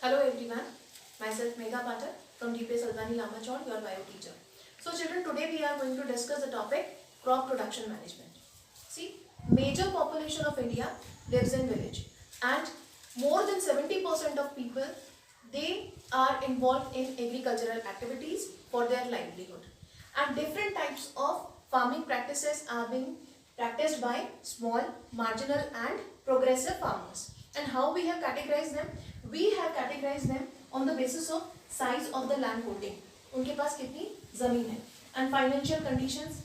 Hello everyone, myself Megha Pathak from DP Salvani Lamachon, your bio teacher. So children, today we are going to discuss the topic crop production management. See, major population of India lives in village and more than 70% of people, they are involved in agricultural activities for their livelihood. And different types of farming practices are being practiced by small, marginal and progressive farmers. And how we have categorized them? We have categorized them on the basis of size of the land holding. उनके पास कितनी जमीन है and financial conditions,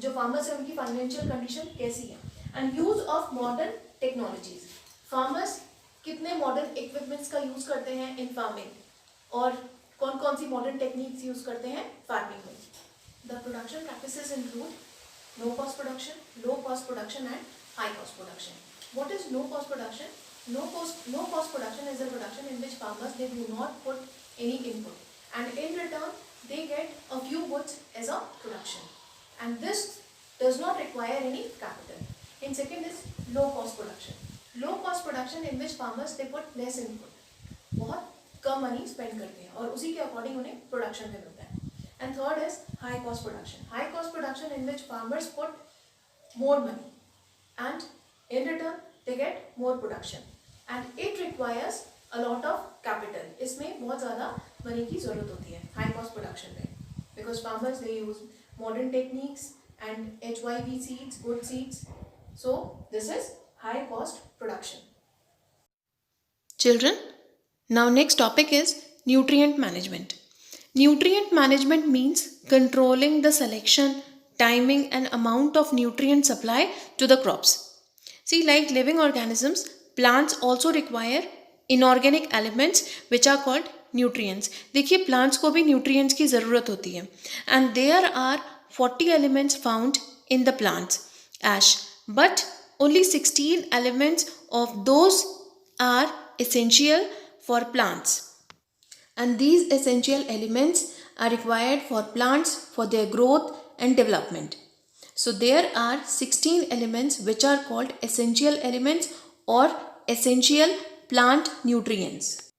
जो farmers है उनकी financial condition कैसी है, and use of modern technologies. Farmers कितने modern equipments का use करते हैं in farming और कौन कौन सी modern techniques use करते हैं farming में. The production practices include no cost production, low cost production and high cost production. What is no cost production? No cost production is a production in which farmers, they do not put any input and in return they get a few goods as a production, and this does not require any capital. In second is low cost production. Low cost production in which farmers, they put less input, बहुत कम money spend करते हैं और उसी के according उन्हें production में मिलता है. And third is high cost production. High cost production in which farmers put more money and in return they get more production and it requires a lot of capital. इसमें बहुत ज़्यादा money की ज़रूरत होती है high cost production में, because farmers, they use modern techniques and HYV seeds, good seeds. So this is high cost production. Children, now next topic is nutrient management. Nutrient management means controlling the selection, timing and amount of nutrient supply to the crops. See, like living organisms, plants also require inorganic elements which are called nutrients. देखिए plants को भी nutrients की ज़रूरत होती है and there are 40 elements found in the plants ash, but only 16 elements of those are essential for plants, and these essential elements are required for plants for their growth and development. So there are 16 elements which are called essential elements or essential plant nutrients.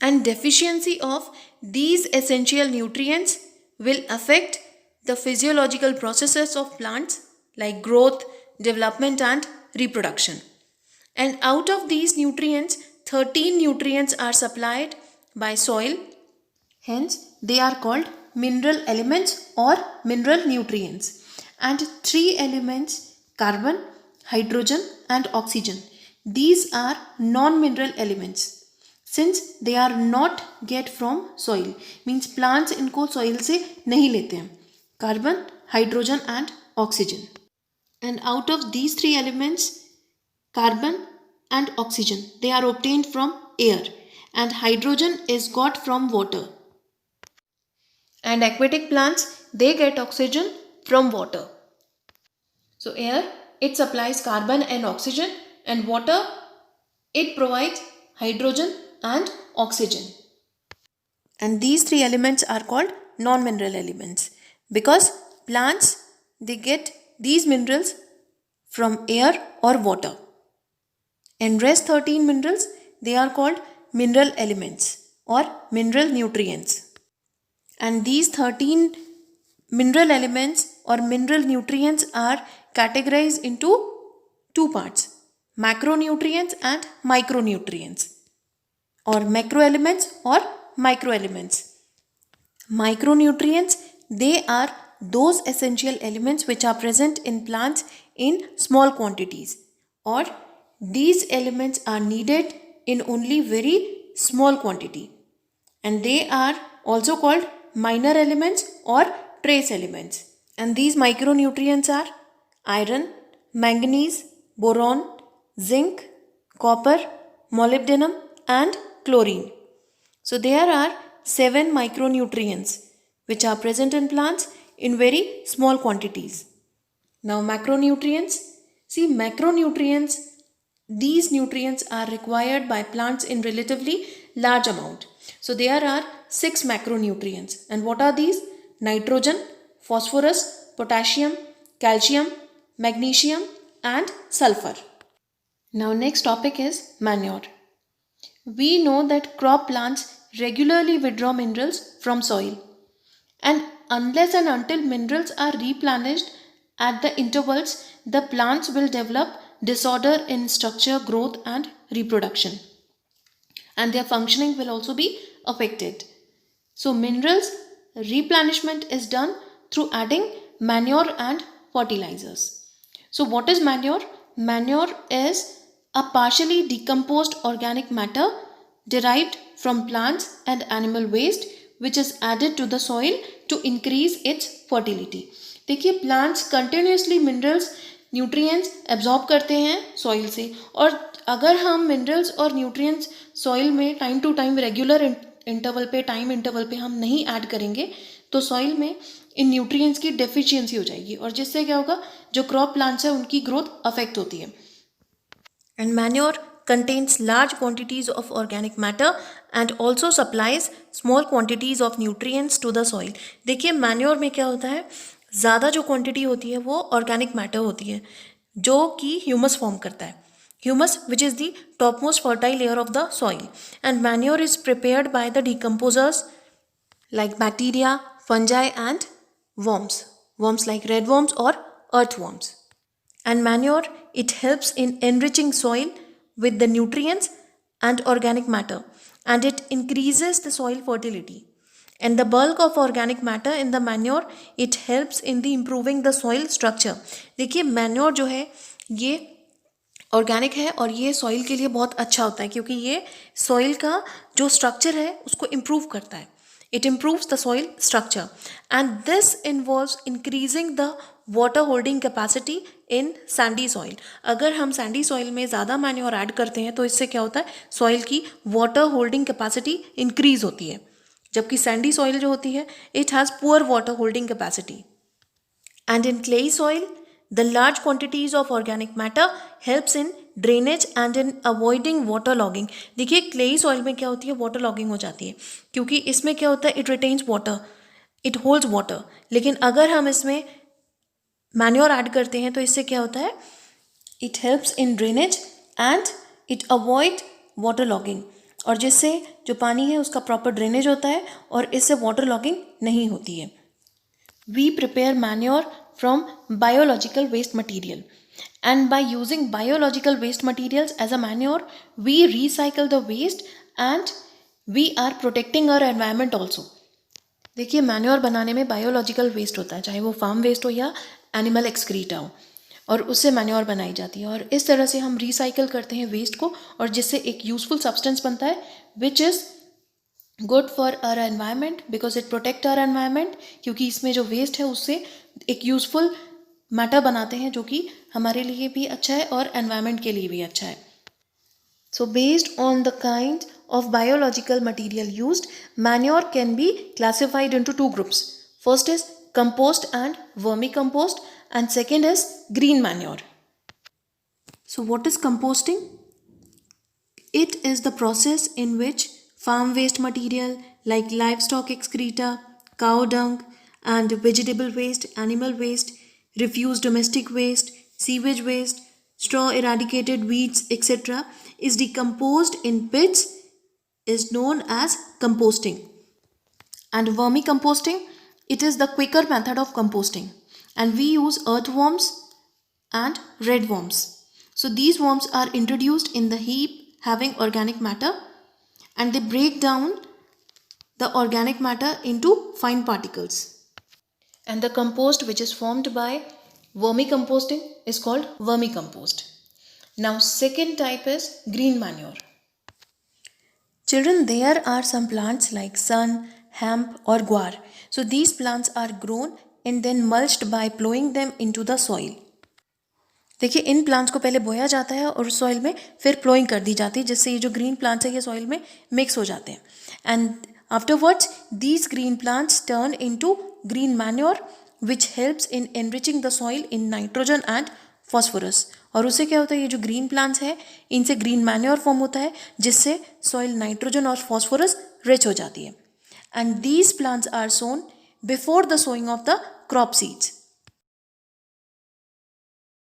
And deficiency of these essential nutrients will affect the physiological processes of plants like growth, development and reproduction. And out of these nutrients, 13 nutrients are supplied by soil. Hence, they are called mineral elements or mineral nutrients. And 3 elements, carbon, hydrogen and oxygen, these are non-mineral elements. Since they are not get from soil, means plants इनको soil से नहीं लेते हैं, carbon, hydrogen and oxygen. And out of these 3 elements, carbon and oxygen, they are obtained from air and hydrogen is got from water. And aquatic plants, they get oxygen from water. So air, it supplies carbon and oxygen, and water, it provides hydrogen and oxygen. And these 3 elements are called non-mineral elements because plants, they get these minerals from air or water. And rest 13 minerals, they are called mineral elements or mineral nutrients. And these 13 mineral elements or mineral nutrients are categorized into 2 parts, macronutrients and micronutrients, or macroelements or microelements. Micronutrients, they are those essential elements which are present in plants in small quantities, or these elements are needed in only very small quantity, and they are also called minor elements or trace elements. And these micronutrients are iron, manganese, boron, zinc, copper, molybdenum and chlorine. So there are 7 micronutrients which are present in plants in very small quantities. Now macronutrients. See, macronutrients, these nutrients are required by plants in relatively large amount. So there are 6 macronutrients. And what are these? Nitrogen, phosphorus, potassium, calcium, magnesium and sulfur. Now next topic is manure. We know that crop plants regularly withdraw minerals from soil, and unless and until minerals are replenished at the intervals, the plants will develop disorder in structure, growth, and reproduction, and their functioning will also be affected. So, minerals replenishment is done through adding manure and fertilizers. So, what is manure? Manure is a partially decomposed organic matter derived from plants and animal waste which is added to the soil to increase its fertility. देखिए plants continuously minerals nutrients absorb करते हैं soil से, और अगर हम minerals और nutrients soil में time to time regular interval पे टाइम इंटरवल पे हम नहीं ऐड करेंगे तो सॉइल में इन न्यूट्रिएंट्स की डेफिशिएंसी हो जाएगी, और जिससे क्या होगा, जो क्रॉप प्लांट्स है उनकी ग्रोथ अफेक्ट होती है. And manure contains large quantities of organic matter and also supplies small quantities of nutrients to the soil. देखिए मैन्योर में क्या होता है, ज़्यादा जो क्वांटिटी होती है वो ऑर्गेनिक मैटर होती है जो कि ह्यूमस फॉर्म करता है. Humus, which is the topmost fertile layer of the soil, and manure is prepared by the decomposers like bacteria, fungi, and worms like redworms or earthworms. And manure, it helps in enriching soil with the nutrients and organic matter, and it increases the soil fertility. And the bulk of organic matter in the manure, it helps in the improving the soil structure. देखिए manure जो है ये organic है और ये soil के लिए बहुत अच्छा होता है क्योंकि ये सॉइल का जो स्ट्रक्चर है उसको इम्प्रूव करता है. It improves the soil structure, and this involves increasing the water holding capacity in sandy soil. अगर हम sandy soil में ज़्यादा मैन्योर ऐड करते हैं तो इससे क्या होता है, सॉइल की water holding capacity increase होती है, जबकि sandy soil जो होती है it has poor water holding capacity. And in clay soil, the large quantities of organic matter helps in drainage and in avoiding water logging. देखिए clayey soil में क्या होती है, वाटर लॉगिंग हो जाती है क्योंकि इसमें क्या होता है, it retains water, it holds water. लेकिन अगर हम इसमें मैन्योर ऐड करते हैं तो इससे क्या होता है, it helps in drainage and it avoid water logging, और जिससे जो पानी है उसका प्रॉपर ड्रेनेज होता है और इससे वाटर लॉगिंग नहीं होती है. We prepare manure from biological waste material. And by using biological waste materials as a manure, we recycle the waste and we are protecting our environment also. देखिए manure बनाने में बायोलॉजिकल वेस्ट होता है, चाहे वो फार्म वेस्ट हो या animal excreta हो, और उससे मैन्योर बनाई जाती है. और इस तरह से हम रिसाइकल करते हैं वेस्ट को और जिससे एक यूजफुल सब्सटेंस बनता है which is good for our environment because it protect our environment, क्योंकि इसमें जो वेस्ट है उससे एक यूजफुल मैटर बनाते हैं जो कि हमारे लिए भी अच्छा है और एनवायरनमेंट के लिए भी अच्छा है. So based on the kind of biological material used, manure can be classified into two groups. First is compost and vermi compost and second is green manure. So what is composting? It is the process in which farm waste material like livestock excreta, cow dung, and vegetable waste, animal waste, refuse domestic waste, sewage waste, straw eradicated weeds, etc. is decomposed in pits is known as composting. And vermicomposting, it is the quicker method of composting, and we use earthworms and redworms. So these worms are introduced in the heap having organic matter, and they break down the organic matter into fine particles. And the compost which is formed by vermicomposting is called vermicompost. Now second type is green manure. Children, there are some plants like sun, hemp or guar. So these plants are grown and then mulched by plowing them into the soil. देखिए in plants को पहले बोया जाता है और soil में फिर ploughing कर दी जाती है, जिससे ये जो ग्रीन प्लांट्स है ये सॉइल में मिक्स हो जाते हैं. And afterwards these green plants turn into green manure which helps in enriching the soil in nitrogen and phosphorus. और उससे क्या होता है, ये जो ग्रीन प्लांट्स है इनसे ग्रीन मैन्योर फॉर्म होता है जिससे सॉइल नाइट्रोजन और फॉस्फोरस रिच हो जाती है. And these plants are sown before the sowing of the crop seeds.